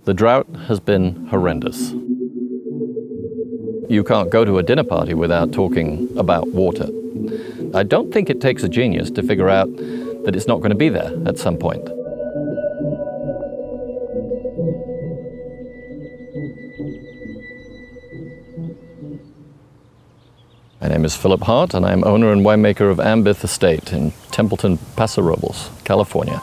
The drought has been horrendous. You can't go to a dinner party without talking about water. I don't think it takes a genius to figure out that it's not going to be there at some point. My name is Philip Hart, and I'm owner and winemaker of AmByth Estate in Templeton, Paso Robles, California.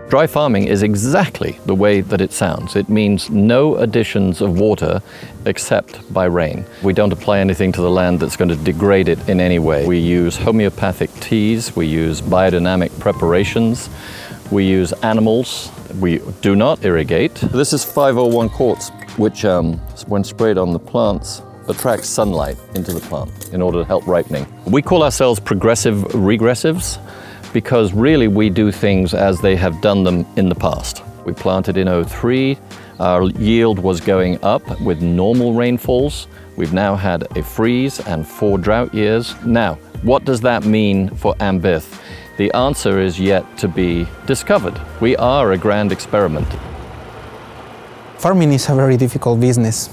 Dry farming is exactly the way that it sounds. It means no additions of water except by rain. We don't apply anything to the land that's going to degrade it in any way. We use homeopathic teas, we use biodynamic preparations, we use animals. We do not irrigate. This is 501 quartz, which when sprayed on the plants, attracts sunlight into the plant in order to help ripening. We call ourselves progressive regressives, because really we do things as they have done them in the past. We planted in '03, our yield was going up with normal rainfalls. We've now had a freeze and 4 drought years. Now, what does that mean for AmByth? The answer is yet to be discovered. We are a grand experiment. Farming is a very difficult business.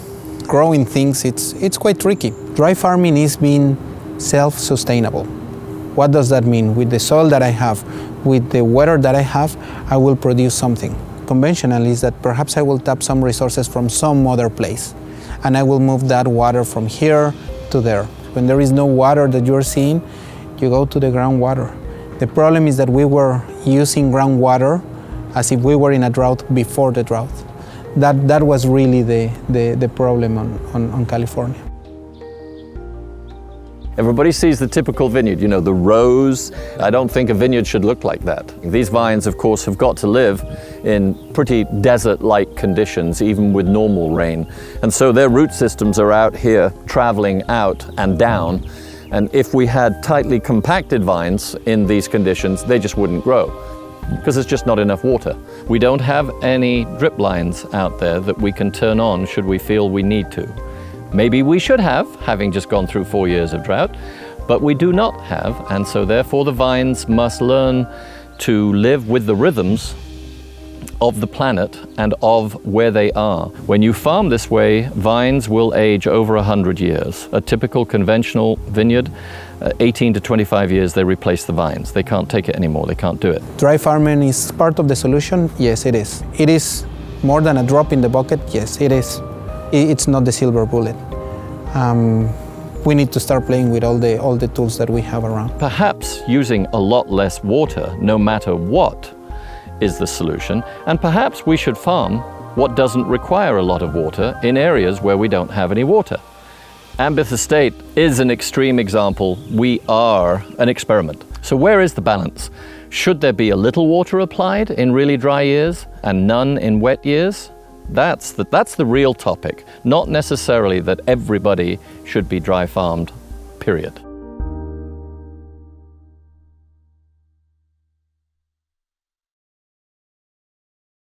Growing things, it's quite tricky. Dry farming is being self-sustainable. What does that mean? With the soil that I have, with the weather that I have, I will produce something. Conventional is that perhaps I will tap some resources from some other place, and I will move that water from here to there. When there is no water that you're seeing, you go to the groundwater. The problem is that we were using groundwater as if we were in a drought before the drought. That was really the problem on California. Everybody sees the typical vineyard, you know, the rows. I don't think a vineyard should look like that. These vines, of course, have got to live in pretty desert-like conditions, even with normal rain. And so their root systems are out here, traveling out and down. And if we had tightly compacted vines in these conditions, they just wouldn't grow, because there's just not enough water. We don't have any drip lines out there that we can turn on should we feel we need to. Maybe we should have, having just gone through 4 years of drought, but we do not have, and so therefore the vines must learn to live with the rhythms of the planet and of where they are. When you farm this way, vines will age over 100 years. A typical conventional vineyard, 18 to 25 years, they replace the vines. They can't take it anymore, they can't do it. Dry farming is part of the solution? Yes, it is. It is more than a drop in the bucket? Yes, it is. It's not the silver bullet. We need to start playing with all the tools that we have around. Perhaps using a lot less water, no matter what, is the solution, and perhaps we should farm what doesn't require a lot of water in areas where we don't have any water. AmByth Estate is an extreme example. We are an experiment. So where is the balance? Should there be a little water applied in really dry years and none in wet years? That's the real topic, not necessarily that everybody should be dry farmed, period.